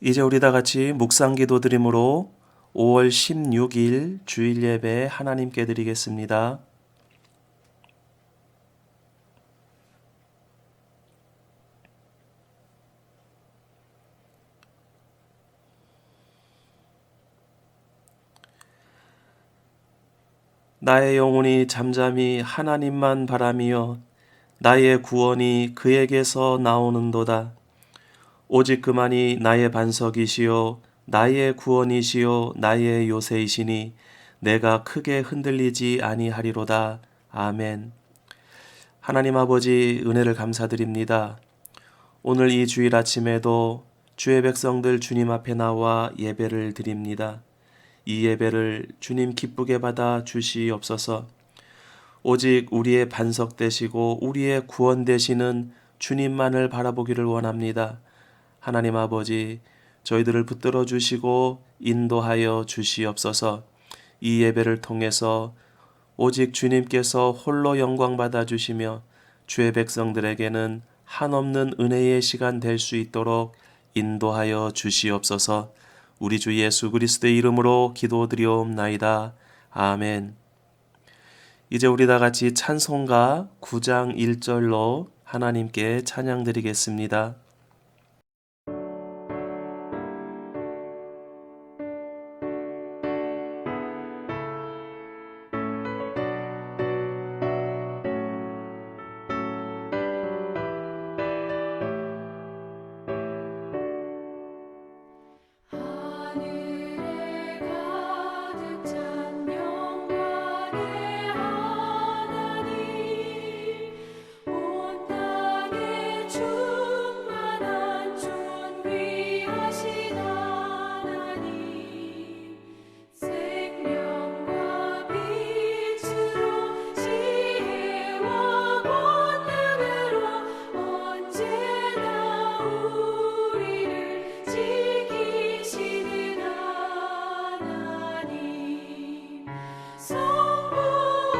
이제 우리 다 같이 묵상 기도 드림으로 5월 16일 주일 예배 하나님께 드리겠습니다. 나의 영혼이 잠잠히 하나님만 바라며 나의 구원이 그에게서 나오는도다. 오직 그만이 나의 반석이시요 나의 구원이시요 나의 요새이시니 내가 크게 흔들리지 아니하리로다. 아멘. 하나님 아버지, 은혜를 감사드립니다. 오늘 이 주일 아침에도 주의 백성들 주님 앞에 나와 예배를 드립니다. 이 예배를 주님 기쁘게 받아 주시옵소서. 오직 우리의 반석 되시고 우리의 구원 되시는 주님만을 바라보기를 원합니다. 하나님 아버지, 저희들을 붙들어 주시고 인도하여 주시옵소서. 이 예배를 통해서 오직 주님께서 홀로 영광 받아 주시며 주의 백성들에게는 한없는 은혜의 시간 될 수 있도록 인도하여 주시옵소서. 우리 주 예수 그리스도의 이름으로 기도드리옵나이다. 아멘. 이제 우리 다 같이 찬송가 9장 1절로 하나님께 찬양드리겠습니다. 하늘에 가득 찬 영광의 하나님, 온 땅에 충만한 존귀하신 하나님, 생명과 빛으로 지혜와 권능으로 언제나 우리를 지키시는 하나님, 성부와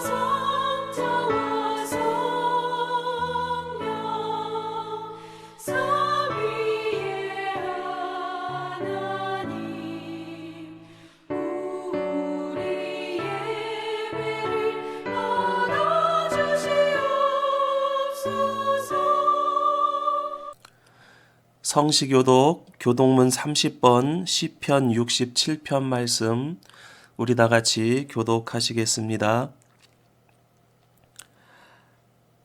성자와 성령 삼위의 하나님, 우리 예배를 받아주시옵소서. 성시교독 교독문 30번 시편 67편 말씀 우리 다 같이 교독하시겠습니다.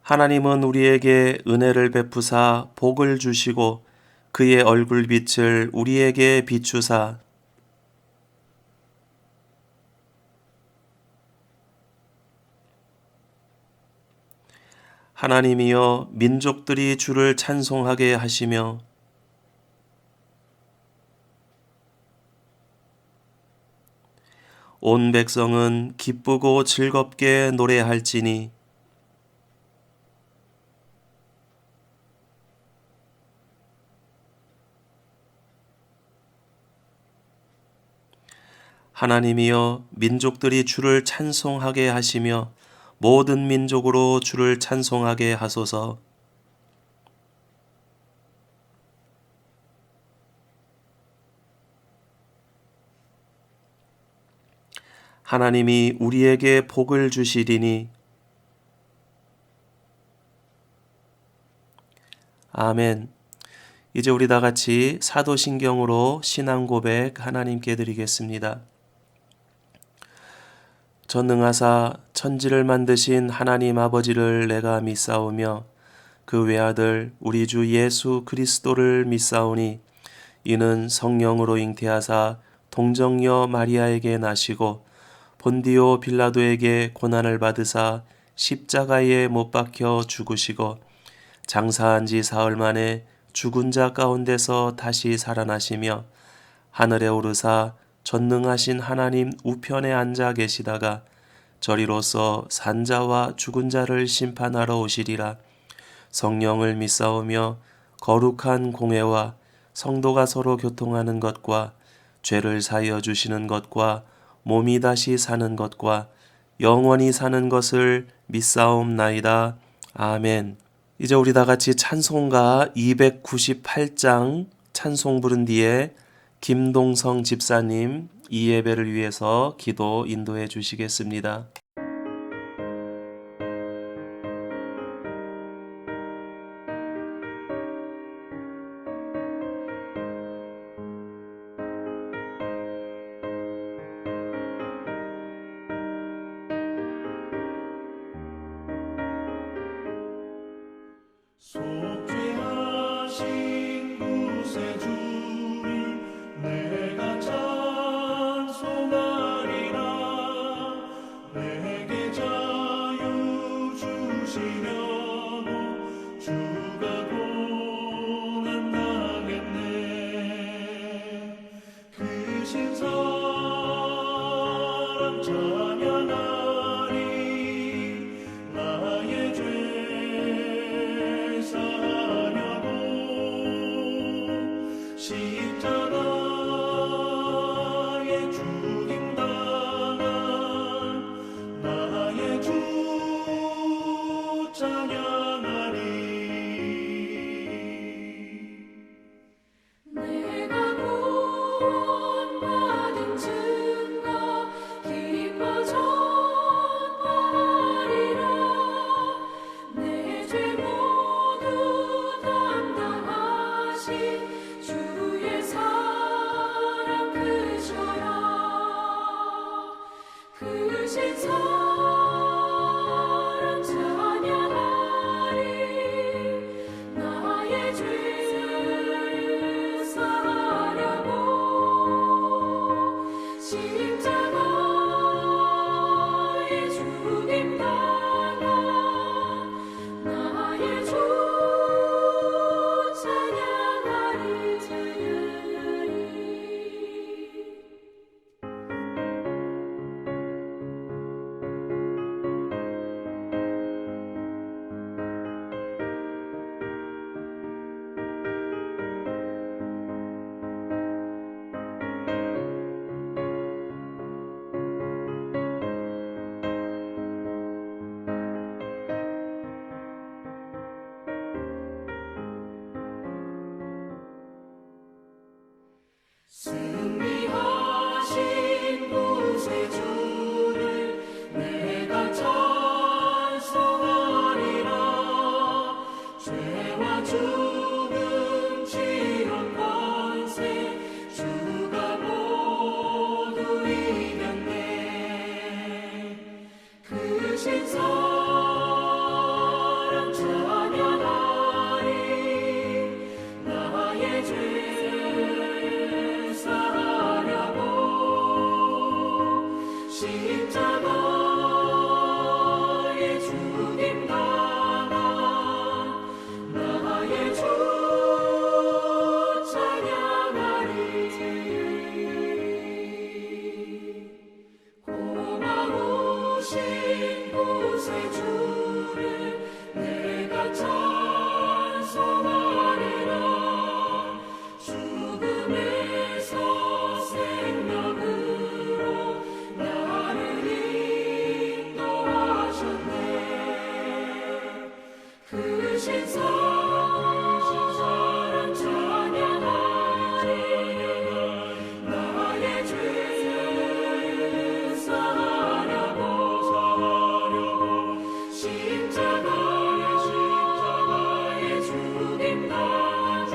하나님은 우리에게 은혜를 베푸사 복을 주시고 그의 얼굴빛을 우리에게 비추사 하나님이여 민족들이 주를 찬송하게 하시며 온 백성은 기쁘고 즐겁게 노래할지니 하나님이여 민족들이 주를 찬송하게 하시며 모든 민족으로 주를 찬송하게 하소서. 하나님이 우리에게 복을 주시리니 아멘. 이제 우리 다 같이 사도신경으로 신앙 고백 하나님께 드리겠습니다. 전능하사 천지를 만드신 하나님 아버지를 내가 믿사오며 그 외아들 우리 주 예수 그리스도를 믿사오니 이는 성령으로 잉태하사 동정녀 마리아에게 나시고 본디오 빌라도에게 고난을 받으사 십자가에 못 박혀 죽으시고 장사한 지 사흘 만에 죽은 자 가운데서 다시 살아나시며 하늘에 오르사 전능하신 하나님 우편에 앉아 계시다가 저리로서 산자와 죽은 자를 심판하러 오시리라. 성령을 믿사오며 거룩한 공회와 성도가 서로 교통하는 것과 죄를 사하여 주시는 것과 몸이 다시 사는 것과 영원히 사는 것을 믿사옵나이다. 아멘. 이제 우리 다 같이 찬송가 298장 찬송 부른 뒤에 김동성 집사님 이 예배를 위해서 기도 인도해 주시겠습니다. 속죄하신 구세주를 내가 찬송하리라. 내게 자유 주시려고 주가 고난당했네. 그 신사랑 찬양하리. 나의 죄 사하려고 십자가에 죽임당한 나의 주 찬양하리. 내가 구원받은 증거 기뻐 전파하리라. 내 죄 모두 담당하신 주의 사랑 크셔라. 크신 사랑 찬양하리. 나의 죄를 사하려고 십자가에 죽임당한 나의 주 찬양하리. 승리하신 구세주를 내가 찬송하리라. 죄와 죽음 지옥 권세 주가 모두 이겼네. 크신 사랑 찬양하리. 나의 죄를 사하려고 십자가에 죽임당한 나의 주 찬양하리. 고마우신 구세주를 내가 찬송하리라. 죽음에서 생명으로 나를 인도하셨네. 크신 사랑 찬양하리. 나의 죄를 사하려고 십자가에 죽임당한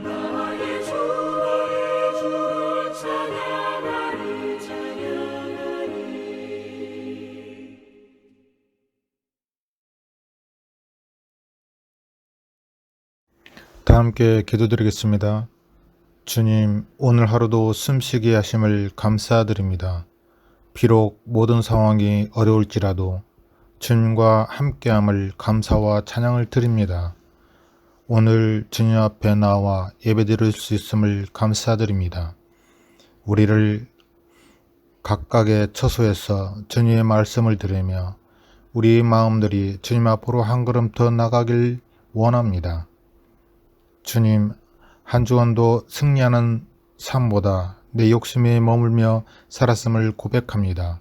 나의 주를 찬양하리. 다 함께 기도드리겠습니다. 주님, 오늘 하루도 숨쉬게 하심을 감사드립니다. 비록 모든 상황이 어려울지라도 주님과 함께함을 감사와 찬양을 드립니다. 오늘 주님 앞에 나와 예배드릴 수 있음을 감사드립니다. 우리를 각각의 처소에서 주님의 말씀을 들으며 우리의 마음들이 주님 앞으로 한 걸음 더 나가길 원합니다. 주님, 한 주간도 승리하는 삶보다 내 욕심에 머물며 살았음을 고백합니다.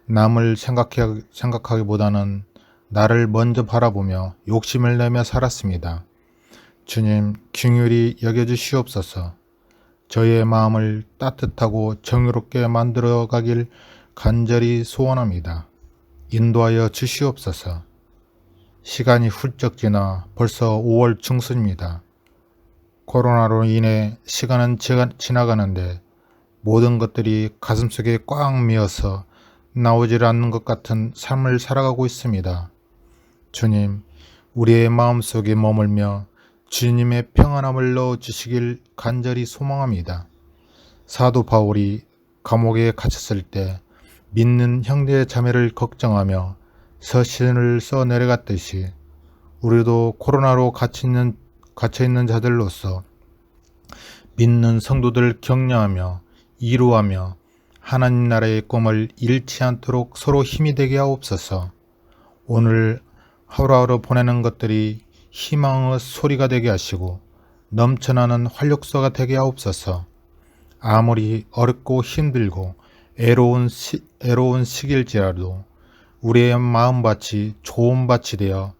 남을 생각하기보다는 나를 먼저 바라보며 욕심을 내며 살았습니다. 주님, 중요히 여겨주시옵소서. 저희의 마음을 따뜻하고 정의롭게 만들어 가길 간절히 소원합니다. 인도하여 주시옵소서. 시간이 훌쩍 지나 벌써 5월 중순입니다. 코로나로 인해 시간은 지나가는데 모든 것들이 가슴속에 꽉 메어서 나오질 않는 것 같은 삶을 살아가고 있습니다. 주님, 우리의 마음속에 머물며 주님의 평안함을 넣어주시길 간절히 소망합니다. 사도 바울이 감옥에 갇혔을 때 믿는 형제 자매를 걱정하며 서신을 써 내려갔듯이 우리도 코로나로 갇혀있는 자들로서 믿는 성도들 격려하며 이루하며 하나님 나라의 꿈을 잃지 않도록 서로 힘이 되게 하옵소서. 오늘 하루하루 보내는 것들이 희망의 소리가 되게 하시고 넘쳐나는 활력소가 되게 하옵소서. 아무리 어렵고 힘들고 애로운 시기일지라도 우리의 마음밭이 좋은 밭이 되어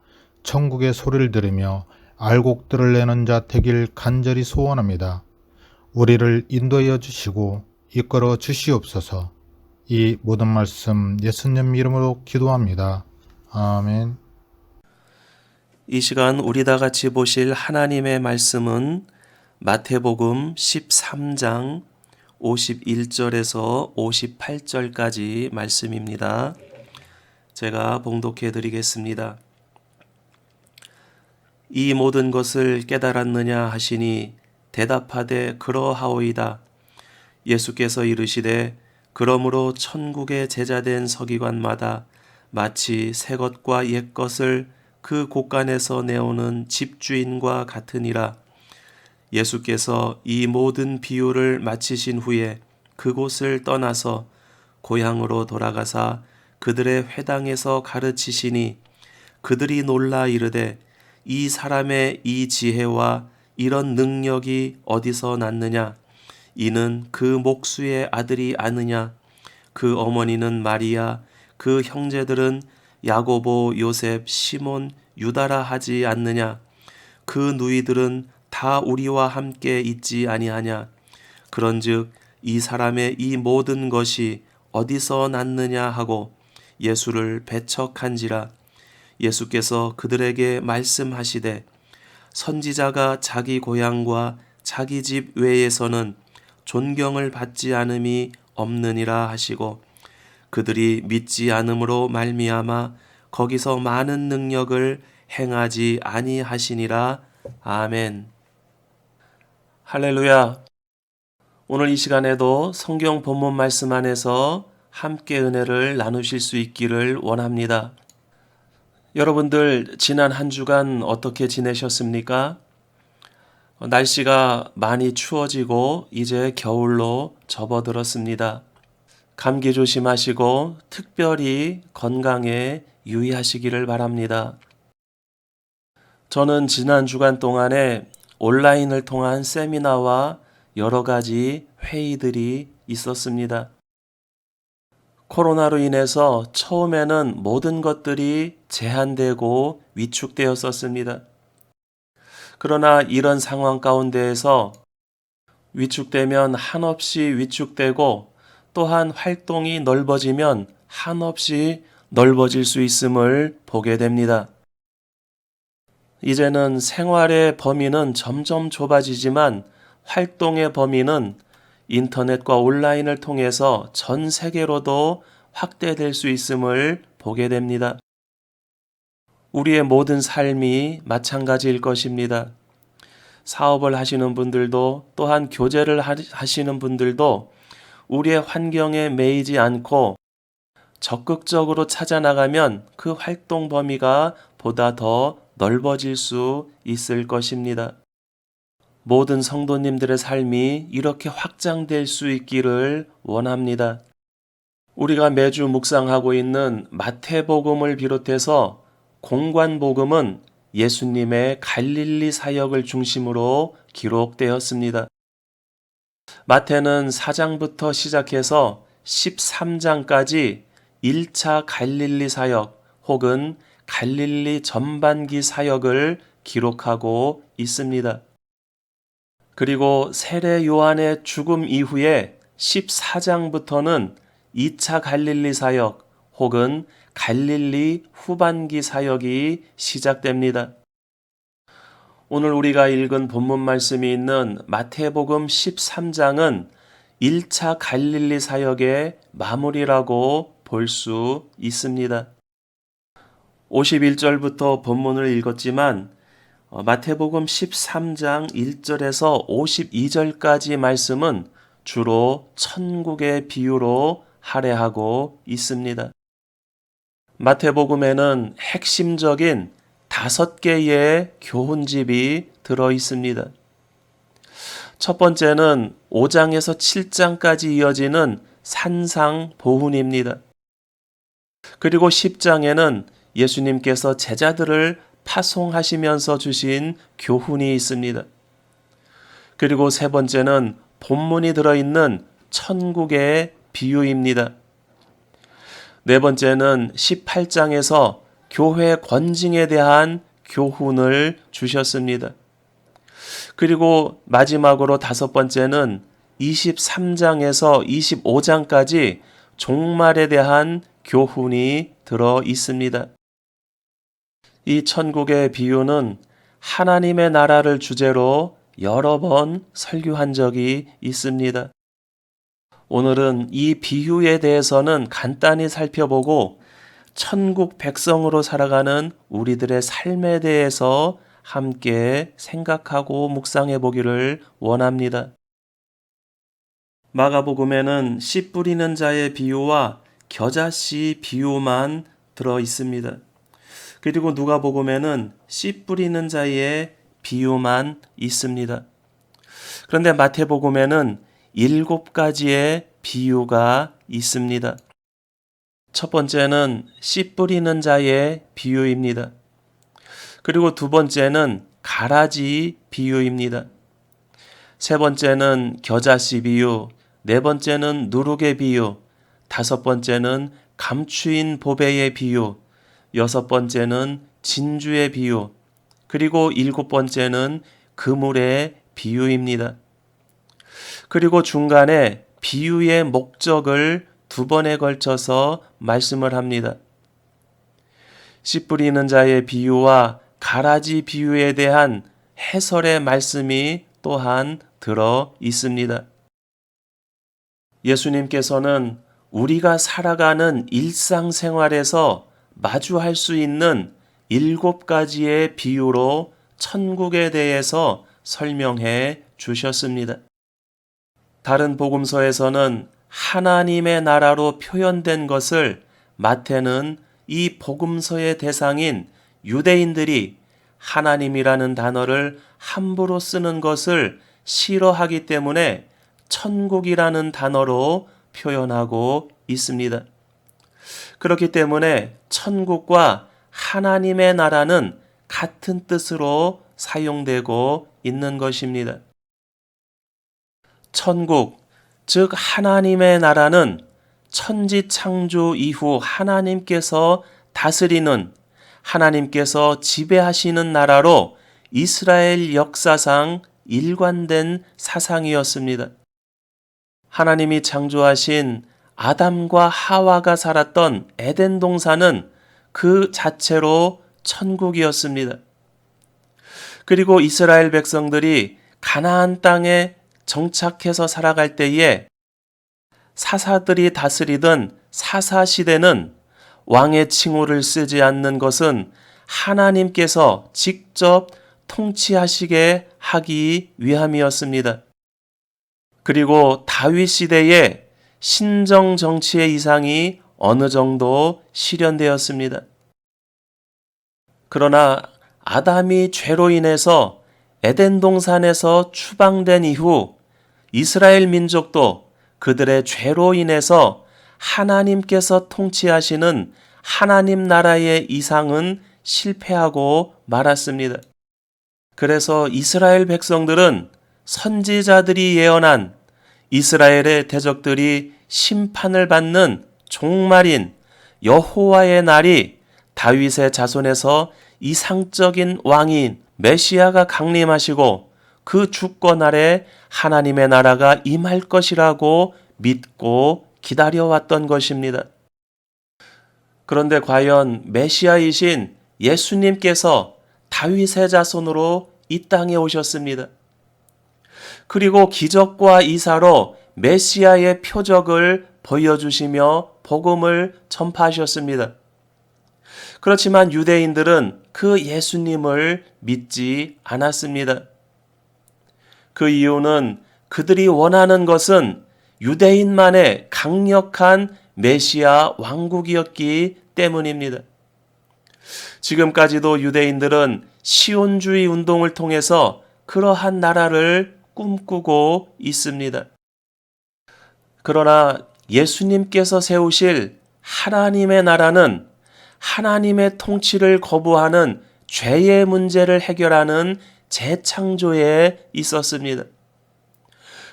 천국의 소리를 들으며 알곡들을 내는 자 되길 간절히 소원합니다. 우리를 인도하여 주시고 이끌어 주시옵소서. 이 모든 말씀 예수님 이름으로 기도합니다. 아멘. 이 시간 우리 다 같이 보실 하나님의 말씀은 마태복음 13장 51절에서 58절까지 말씀입니다. 제가 봉독해 드리겠습니다. 이 모든 것을 깨달았느냐 하시니 대답하되 그러하오이다. 예수께서 이르시되 그러므로 천국의 제자된 서기관마다 마치 새 것과 옛 것을 그 곳간에서 내오는 집주인과 같으니라. 예수께서 이 모든 비유를 마치신 후에 그곳을 떠나서 고향으로 돌아가사 그들의 회당에서 가르치시니 그들이 놀라 이르되 이 사람의 이 지혜와 이런 능력이 어디서 났느냐? 이는 그 목수의 아들이 아느냐? 그 어머니는 마리아, 그 형제들은 야고보, 요셉, 시몬, 유다라 하지 않느냐? 그 누이들은 다 우리와 함께 있지 아니하냐? 그런즉 이 사람의 이 모든 것이 어디서 났느냐 하고 예수를 배척한지라. 예수께서 그들에게 말씀하시되 선지자가 자기 고향과 자기 집 외에서는 존경을 받지 않음이 없느니라 하시고 그들이 믿지 않음으로 말미암아 거기서 많은 능력을 행하지 아니하시니라. 아멘. 할렐루야. 오늘 이 시간에도 성경 본문 말씀 안에서 함께 은혜를 나누실 수 있기를 원합니다. 여러분들 지난 한 주간 어떻게 지내셨습니까? 날씨가 많이 추워지고 이제 겨울로 접어들었습니다. 감기 조심하시고 특별히 건강에 유의하시기를 바랍니다. 저는 지난 주간 동안에 온라인을 통한 세미나와 여러 가지 회의들이 있었습니다. 코로나로 인해서 처음에는 모든 것들이 제한되고 위축되었었습니다. 그러나 이런 상황 가운데에서 위축되면 한없이 위축되고 또한 활동이 넓어지면 한없이 넓어질 수 있음을 보게 됩니다. 이제는 생활의 범위는 점점 좁아지지만 활동의 범위는 인터넷과 온라인을 통해서 전 세계로도 확대될 수 있음을 보게 됩니다. 우리의 모든 삶이 마찬가지일 것입니다. 사업을 하시는 분들도 또한 교제를 하시는 분들도 우리의 환경에 매이지 않고 적극적으로 찾아나가면 그 활동 범위가 보다 더 넓어질 수 있을 것입니다. 모든 성도님들의 삶이 이렇게 확장될 수 있기를 원합니다. 우리가 매주 묵상하고 있는 마태복음을 비롯해서 공관복음은 예수님의 갈릴리 사역을 중심으로 기록되었습니다. 마태는 4장부터 시작해서 13장까지 1차 갈릴리 사역 혹은 갈릴리 전반기 사역을 기록하고 있습니다. 그리고 세례 요한의 죽음 이후에 14장부터는 2차 갈릴리 사역 혹은 갈릴리 후반기 사역이 시작됩니다. 오늘 우리가 읽은 본문 말씀이 있는 마태복음 13장은 1차 갈릴리 사역의 마무리라고 볼 수 있습니다. 51절부터 본문을 읽었지만 마태복음 13장 1절에서 52절까지 말씀은 주로 천국의 비유로 할애하고 있습니다. 마태복음에는 핵심적인 5개의 교훈집이 들어 있습니다. 첫 번째는 5장에서 7장까지 이어지는 산상보훈입니다. 그리고 10장에는 예수님께서 제자들을 파송하시면서 주신 교훈이 있습니다. 그리고 세 번째는 본문이 들어있는 천국의 비유입니다. 네 번째는 18장에서 교회 권징에 대한 교훈을 주셨습니다. 그리고 마지막으로 5번째는 23장에서 25장까지 종말에 대한 교훈이 들어 있습니다. 이 천국의 비유는 하나님의 나라를 주제로 여러 번 설교한 적이 있습니다. 오늘은 이 비유에 대해서는 간단히 살펴보고 천국 백성으로 살아가는 우리들의 삶에 대해서 함께 생각하고 묵상해 보기를 원합니다. 마가복음에는 씨 뿌리는 자의 비유와 겨자씨 비유만 들어 있습니다. 그리고 누가복음에는 씨 뿌리는 자의 비유만 있습니다. 그런데 마태복음에는 7가지의 비유가 있습니다. 첫 번째는 씨 뿌리는 자의 비유입니다. 그리고 두 번째는 가라지 비유입니다. 세 번째는 겨자씨 비유, 네 번째는 누룩의 비유, 다섯 번째는 감추인 보배의 비유, 여섯 번째는 진주의 비유, 그리고 일곱 번째는 그물의 비유입니다. 그리고 중간에 비유의 목적을 2번에 걸쳐서 말씀을 합니다. 씨 뿌리는 자의 비유와 가라지 비유에 대한 해설의 말씀이 또한 들어 있습니다. 예수님께서는 우리가 살아가는 일상생활에서 마주할 수 있는 7가지의 비유로 천국에 대해서 설명해 주셨습니다. 다른 복음서에서는 하나님의 나라로 표현된 것을 마태는 이 복음서의 대상인 유대인들이 하나님이라는 단어를 함부로 쓰는 것을 싫어하기 때문에 천국이라는 단어로 표현하고 있습니다. 그렇기 때문에 천국과 하나님의 나라는 같은 뜻으로 사용되고 있는 것입니다. 천국, 즉 하나님의 나라는 천지 창조 이후 하나님께서 다스리는, 하나님께서 지배하시는 나라로 이스라엘 역사상 일관된 사상이었습니다. 하나님이 창조하신 아담과 하와가 살았던 에덴 동산은 그 자체로 천국이었습니다. 그리고 이스라엘 백성들이 가나안 땅에 정착해서 살아갈 때에 사사들이 다스리던 사사시대는 왕의 칭호를 쓰지 않는 것은 하나님께서 직접 통치하시게 하기 위함이었습니다. 그리고 다윗 시대에 신정 정치의 이상이 어느 정도 실현되었습니다. 그러나 아담이 죄로 인해서 에덴 동산에서 추방된 이후 이스라엘 민족도 그들의 죄로 인해서 하나님께서 통치하시는 하나님 나라의 이상은 실패하고 말았습니다. 그래서 이스라엘 백성들은 선지자들이 예언한 이스라엘의 대적들이 심판을 받는 종말인 여호와의 날이 다윗의 자손에서 이상적인 왕인 메시아가 강림하시고 그 주권 아래 하나님의 나라가 임할 것이라고 믿고 기다려왔던 것입니다. 그런데 과연 메시아이신 예수님께서 다윗의 자손으로 이 땅에 오셨습니다. 그리고 기적과 이사로 메시아의 표적을 보여주시며 복음을 전파하셨습니다. 그렇지만 유대인들은 그 예수님을 믿지 않았습니다. 그 이유는 그들이 원하는 것은 유대인만의 강력한 메시아 왕국이었기 때문입니다. 지금까지도 유대인들은 시온주의 운동을 통해서 그러한 나라를 꿈꾸고 있습니다. 그러나 예수님께서 세우실 하나님의 나라는 하나님의 통치를 거부하는 죄의 문제를 해결하는 재창조에 있었습니다.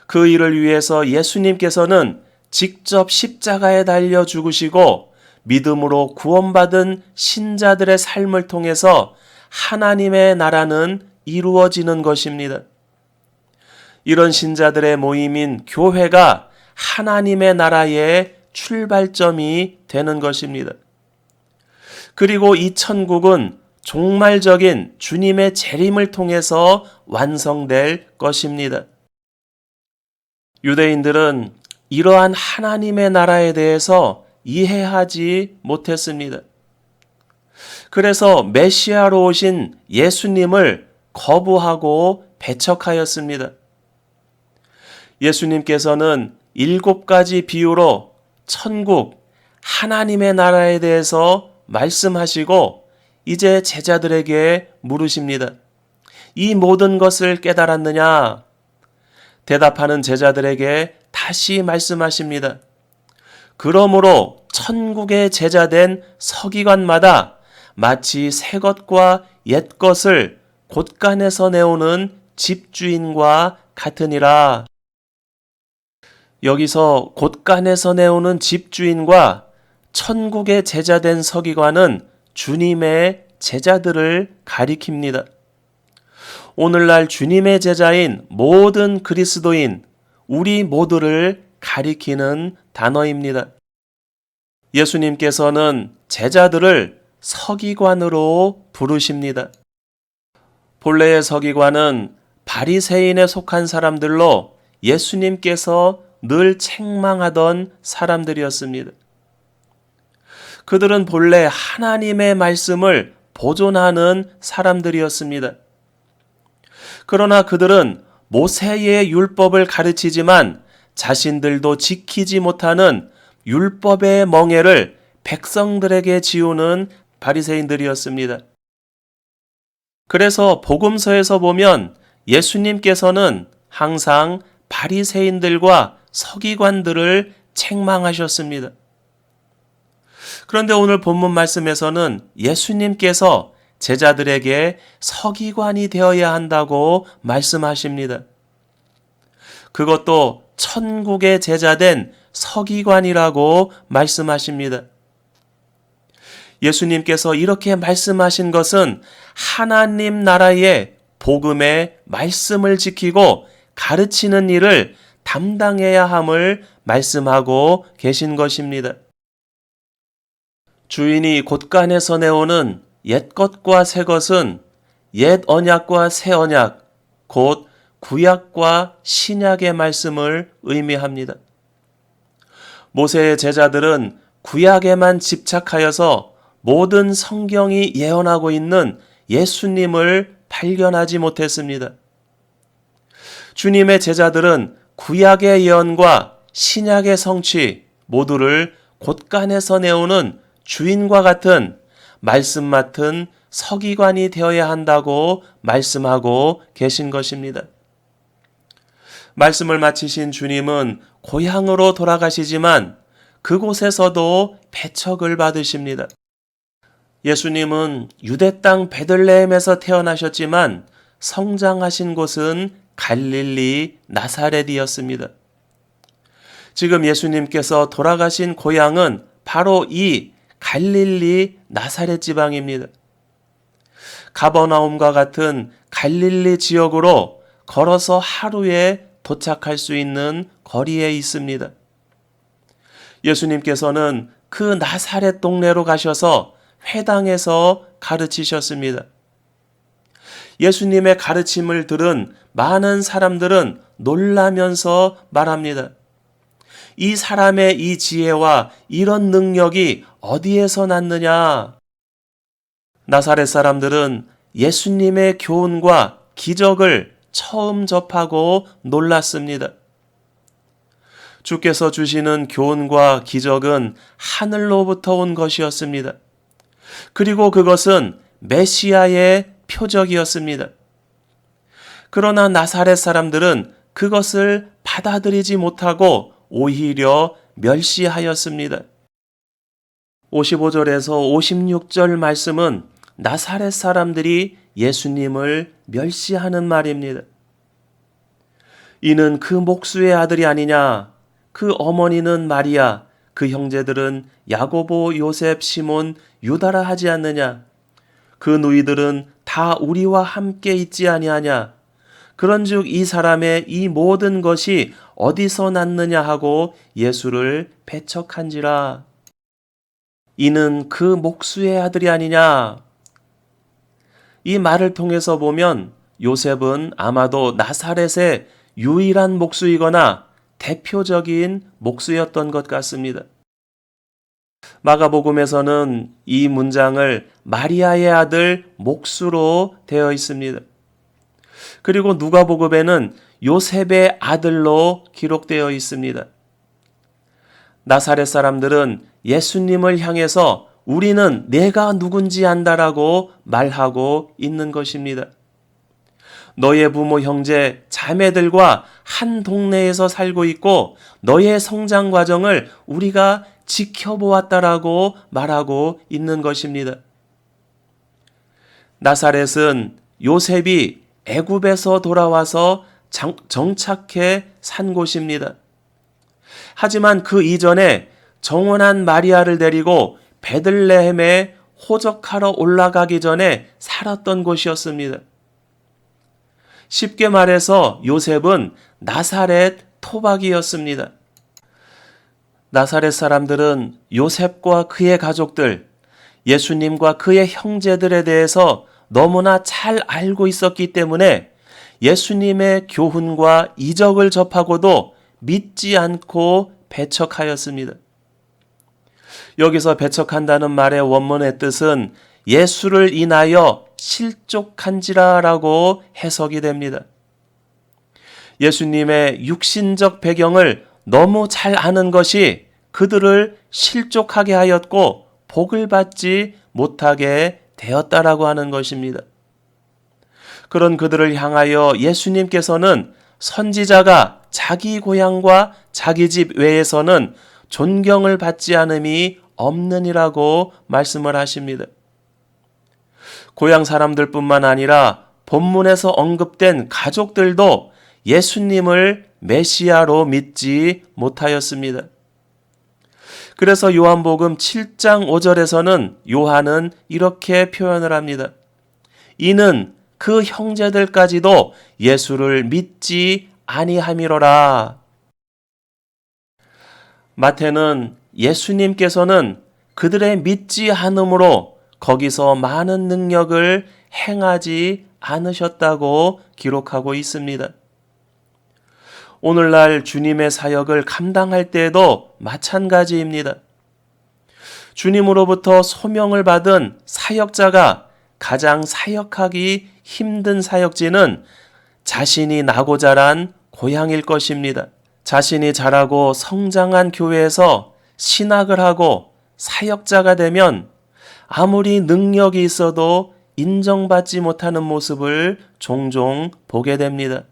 그 일을 위해서 예수님께서는 직접 십자가에 달려 죽으시고 믿음으로 구원받은 신자들의 삶을 통해서 하나님의 나라는 이루어지는 것입니다. 이런 신자들의 모임인 교회가 하나님의 나라의 출발점이 되는 것입니다. 그리고 이 천국은 종말적인 주님의 재림을 통해서 완성될 것입니다. 유대인들은 이러한 하나님의 나라에 대해서 이해하지 못했습니다. 그래서 메시아로 오신 예수님을 거부하고 배척하였습니다. 예수님께서는 7가지 비유로 천국, 하나님의 나라에 대해서 말씀하시고 이제 제자들에게 물으십니다. 이 모든 것을 깨달았느냐? 대답하는 제자들에게 다시 말씀하십니다. 그러므로 천국의 제자된 서기관마다 마치 새 것과 옛 것을 곳간에서 내오는 집주인과 같으니라. 여기서 곳간에서 내오는 집주인과 천국의 제자된 서기관은 주님의 제자들을 가리킵니다. 오늘날 주님의 제자인 모든 그리스도인, 우리 모두를 가리키는 단어입니다. 예수님께서는 제자들을 서기관으로 부르십니다. 본래의 서기관은 바리새인에 속한 사람들로 예수님께서 늘 책망하던 사람들이었습니다. 그들은 본래 하나님의 말씀을 보존하는 사람들이었습니다. 그러나 그들은 모세의 율법을 가르치지만 자신들도 지키지 못하는 율법의 멍에를 백성들에게 지우는 바리새인들이었습니다. 그래서 복음서에서 보면 예수님께서는 항상 바리새인들과 서기관들을 책망하셨습니다. 그런데 오늘 본문 말씀에서는 예수님께서 제자들에게 서기관이 되어야 한다고 말씀하십니다. 그것도 천국의 제자된 서기관이라고 말씀하십니다. 예수님께서 이렇게 말씀하신 것은 하나님 나라의 복음의 말씀을 지키고 가르치는 일을 담당해야 함을 말씀하고 계신 것입니다. 주인이 곳간에서 내오는 옛 것과 새 것은 옛 언약과 새 언약, 곧 구약과 신약의 말씀을 의미합니다. 모세의 제자들은 구약에만 집착하여서 모든 성경이 예언하고 있는 예수님을 발견하지 못했습니다. 주님의 제자들은 구약의 예언과 신약의 성취 모두를 곳간에서 내오는 주인과 같은 말씀 맡은 서기관이 되어야 한다고 말씀하고 계신 것입니다. 말씀을 마치신 주님은 고향으로 돌아가시지만 그곳에서도 배척을 받으십니다. 예수님은 유대 땅 베들레헴에서 태어나셨지만 성장하신 곳은 갈릴리 나사렛이었습니다. 지금 예수님께서 돌아가신 고향은 바로 이 갈릴리 나사렛 지방입니다. 가버나움과 같은 갈릴리 지역으로 걸어서 하루에 도착할 수 있는 거리에 있습니다. 예수님께서는 그 나사렛 동네로 가셔서 회당에서 가르치셨습니다. 예수님의 가르침을 들은 많은 사람들은 놀라면서 말합니다. 이 사람의 이 지혜와 이런 능력이 어디에서 났느냐? 나사렛 사람들은 예수님의 교훈과 기적을 처음 접하고 놀랐습니다. 주께서 주시는 교훈과 기적은 하늘로부터 온 것이었습니다. 그리고 그것은 메시아의 표적이었습니다. 그러나 나사렛 사람들은 그것을 받아들이지 못하고 오히려 멸시하였습니다. 55절에서 56절 말씀은 나사렛 사람들이 예수님을 멸시하는 말입니다. 이는 그 목수의 아들이 아니냐? 그 어머니는 마리아, 그 형제들은 야고보, 요셉, 시몬, 유다라 하지 않느냐? 그 누이들은 다 우리와 함께 있지 아니하냐? 그런즉 이 사람의 이 모든 것이 어디서 났느냐 하고 예수를 배척한지라. 이는 그 목수의 아들이 아니냐? 이 말을 통해서 보면 요셉은 아마도 나사렛의 유일한 목수이거나 대표적인 목수였던 것 같습니다. 마가복음에서는 이 문장을 마리아의 아들 목수로 되어 있습니다. 그리고 누가복음에는 요셉의 아들로 기록되어 있습니다. 나사렛 사람들은 예수님을 향해서 우리는 내가 누군지 안다라고 말하고 있는 것입니다. 너의 부모, 형제, 자매들과 한 동네에서 살고 있고 너의 성장 과정을 우리가 지켜보았다라고 말하고 있는 것입니다. 나사렛은 요셉이 애굽에서 돌아와서 정착해 산 곳입니다. 하지만 그 이전에 정혼한 마리아를 데리고 베들레헴에 호적하러 올라가기 전에 살았던 곳이었습니다. 쉽게 말해서 요셉은 나사렛 토박이였습니다. 나사렛 사람들은 요셉과 그의 가족들, 예수님과 그의 형제들에 대해서 너무나 잘 알고 있었기 때문에 예수님의 교훈과 이적을 접하고도 믿지 않고 배척하였습니다. 여기서 배척한다는 말의 원문의 뜻은 예수를 인하여 실족한지라라고 해석이 됩니다. 예수님의 육신적 배경을 너무 잘 아는 것이 그들을 실족하게 하였고 복을 받지 못하게 되었다라고 하는 것입니다. 그런 그들을 향하여 예수님께서는 선지자가 자기 고향과 자기 집 외에서는 존경을 받지 않음이 없느니라고 말씀을 하십니다. 고향 사람들뿐만 아니라 본문에서 언급된 가족들도 예수님을 메시아로 믿지 못하였습니다. 그래서 요한복음 7장 5절에서는 요한은 이렇게 표현을 합니다. 이는 그 형제들까지도 예수를 믿지 아니함이로라. 마태는 예수님께서는 그들의 믿지 않음으로 거기서 많은 능력을 행하지 않으셨다고 기록하고 있습니다. 오늘날 주님의 사역을 감당할 때에도 마찬가지입니다. 주님으로부터 소명을 받은 사역자가 가장 사역하기 힘든 사역지는 자신이 나고 자란 고향일 것입니다. 자신이 자라고 성장한 교회에서 신학을 하고 사역자가 되면 아무리 능력이 있어도 인정받지 못하는 모습을 종종 보게 됩니다.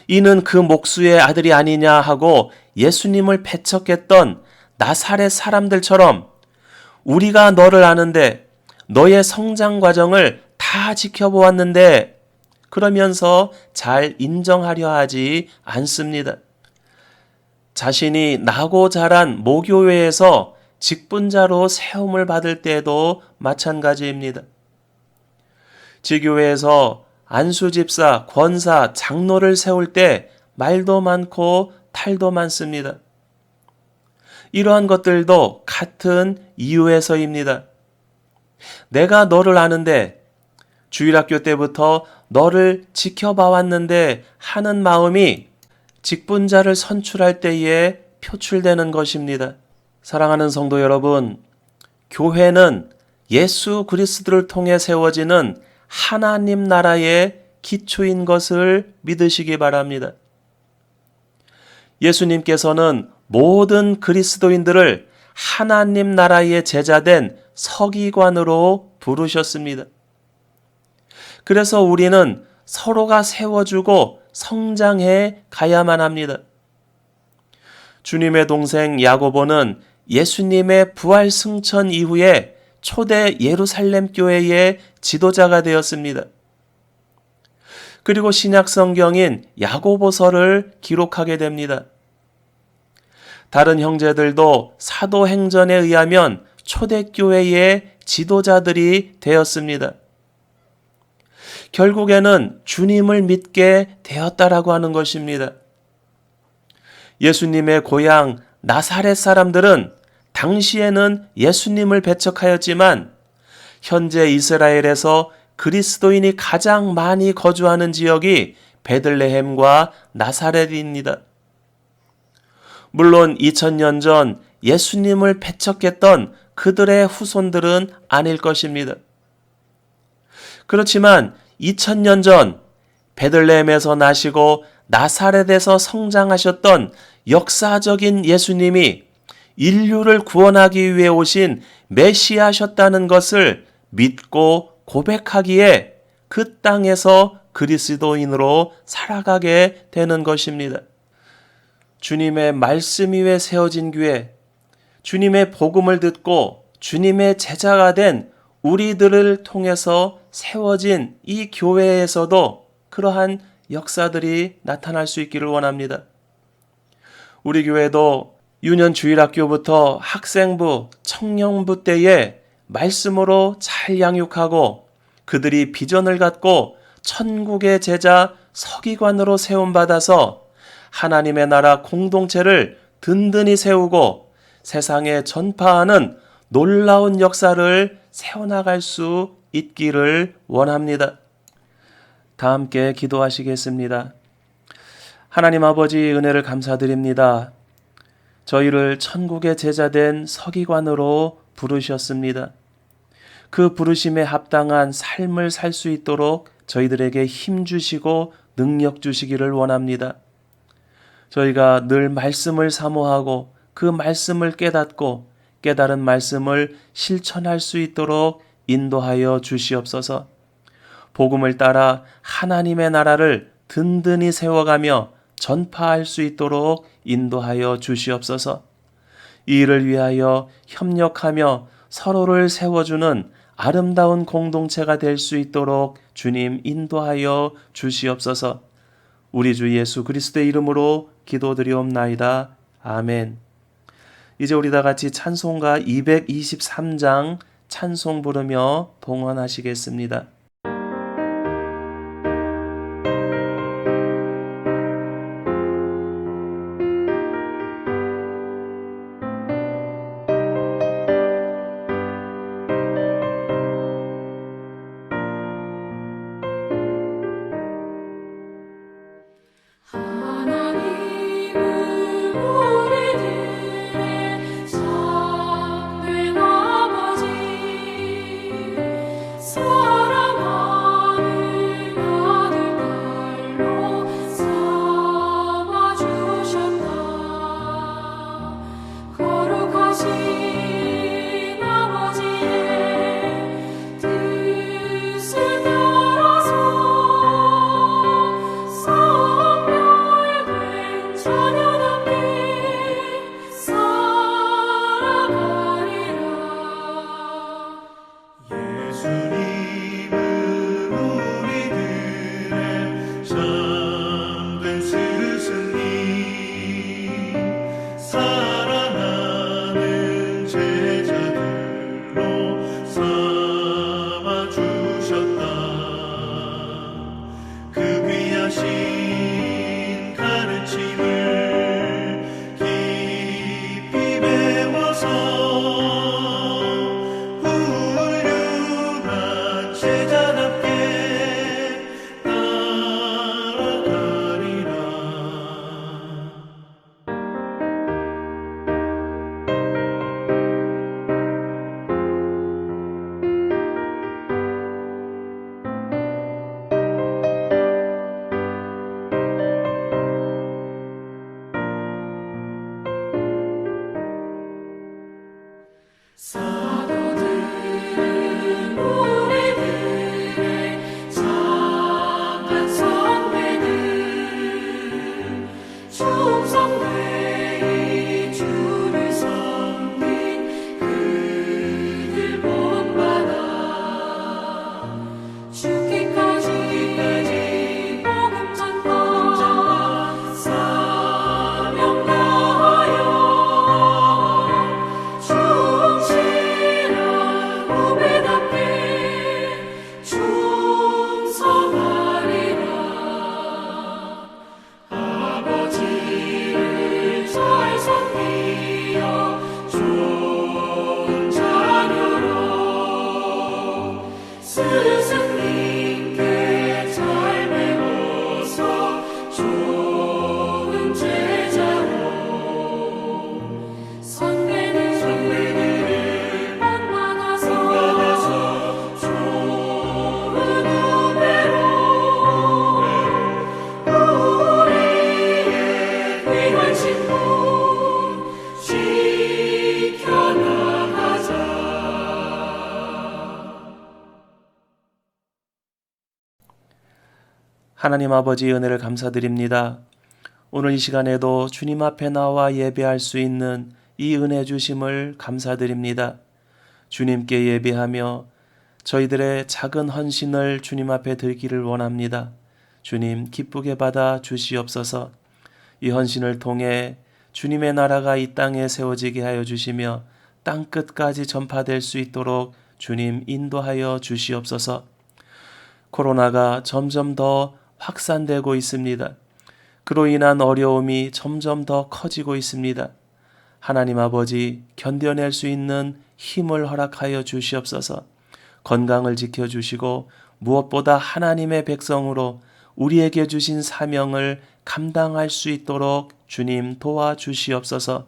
이는 그 목수의 아들이 아니냐 하고 예수님을 배척했던 나사렛 사람들처럼 우리가 너를 아는데 너의 성장 과정을 다 지켜보았는데 그러면서 잘 인정하려 하지 않습니다. 자신이 나고 자란 모교회에서 직분자로 세움을 받을 때도 마찬가지입니다. 지교회에서 안수 집사, 권사, 장로를 세울 때 말도 많고 탈도 많습니다. 이러한 것들도 같은 이유에서입니다. 내가 너를 아는데, 주일학교 때부터 너를 지켜봐 왔는데 하는 마음이 직분자를 선출할 때에 표출되는 것입니다. 사랑하는 성도 여러분, 교회는 예수 그리스도를 통해 세워지는 하나님 나라의 기초인 것을 믿으시기 바랍니다. 예수님께서는 모든 그리스도인들을 하나님 나라의 제자된 서기관으로 부르셨습니다. 그래서 우리는 서로가 세워주고 성장해 가야만 합니다. 주님의 동생 야고보는 예수님의 부활 승천 이후에 초대 예루살렘 교회의 지도자가 되었습니다. 그리고 신약 성경인 야고보서를 기록하게 됩니다. 다른 형제들도 사도행전에 의하면 초대교회의 지도자들이 되었습니다. 결국에는 주님을 믿게 되었다라고 하는 것입니다. 예수님의 고향 나사렛 사람들은 당시에는 예수님을 배척하였지만 현재 이스라엘에서 그리스도인이 가장 많이 거주하는 지역이 베들레헴과 나사렛입니다. 물론 2000년 전 예수님을 배척했던 그들의 후손들은 아닐 것입니다. 그렇지만 2000년 전 베들레헴에서 나시고 나사렛에서 성장하셨던 역사적인 예수님이 인류를 구원하기 위해 오신 메시아셨다는 것을 믿고 고백하기에 그 땅에서 그리스도인으로 살아가게 되는 것입니다. 주님의 말씀 위에 세워진 교회, 주님의 복음을 듣고 주님의 제자가 된 우리들을 통해서 세워진 이 교회에서도 그러한 역사들이 나타날 수 있기를 원합니다. 우리 교회도 유년 주일학교부터 학생부, 청년부 때에 말씀으로 잘 양육하고 그들이 비전을 갖고 천국의 제자 서기관으로 세움받아서 하나님의 나라 공동체를 든든히 세우고 세상에 전파하는 놀라운 역사를 세워나갈 수 있기를 원합니다. 다 함께 기도하시겠습니다. 하나님 아버지, 은혜를 감사드립니다. 저희를 천국의 제자된 서기관으로 부르셨습니다. 그 부르심에 합당한 삶을 살 수 있도록 저희들에게 힘 주시고 능력 주시기를 원합니다. 저희가 늘 말씀을 사모하고 그 말씀을 깨닫고 깨달은 말씀을 실천할 수 있도록 인도하여 주시옵소서. 복음을 따라 하나님의 나라를 든든히 세워가며 전파할 수 있도록 인도하여 주시옵소서. 이 일을 위하여 협력하며 서로를 세워주는 아름다운 공동체가 될 수 있도록 주님 인도하여 주시옵소서. 우리 주 예수 그리스도의 이름으로 기도드리옵나이다. 아멘. 이제 우리 다 같이 찬송가 223장 찬송 부르며 봉헌하시겠습니다. 하나님은 우리들의 참된 아버지, 사랑 좋은 제자로 선배들을 만나서 좋은 후배로 우리의 귀한 신분 지켜나가자. 하나님 아버지 은혜를 감사드립니다. 오늘 이 시간에도 주님 앞에 나와 예배할 수 있는 이 은혜 주심을 감사드립니다. 주님께 예배하며 저희들의 작은 헌신을 주님 앞에 드리기를 원합니다. 주님 기쁘게 받아 주시옵소서. 이 헌신을 통해 주님의 나라가 이 땅에 세워지게 하여 주시며 땅 끝까지 전파될 수 있도록 주님 인도하여 주시옵소서. 코로나가 점점 더 확산되고 있습니다. 그로 인한 어려움이 점점 더 커지고 있습니다. 하나님 아버지 견뎌낼 수 있는 힘을 허락하여 주시옵소서. 건강을 지켜주시고 무엇보다 하나님의 백성으로 우리에게 주신 사명을 감당할 수 있도록 주님 도와주시옵소서.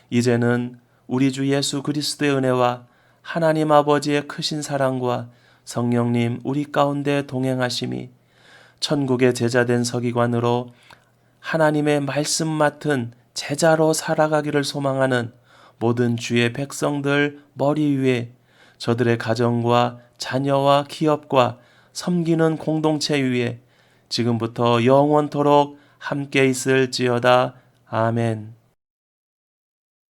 이제는 우리 주 예수 그리스도의 은혜와 하나님 아버지의 크신 사랑과 성령님 우리 가운데 동행하심이 천국의 제자된 서기관으로 하나님의 말씀 맡은 제자로 살아가기를 소망하는 모든 주의 백성들 머리 위에 저들의 가정과 자녀와 기업과 섬기는 공동체 위에 지금부터 영원토록 함께 있을지어다. 아멘.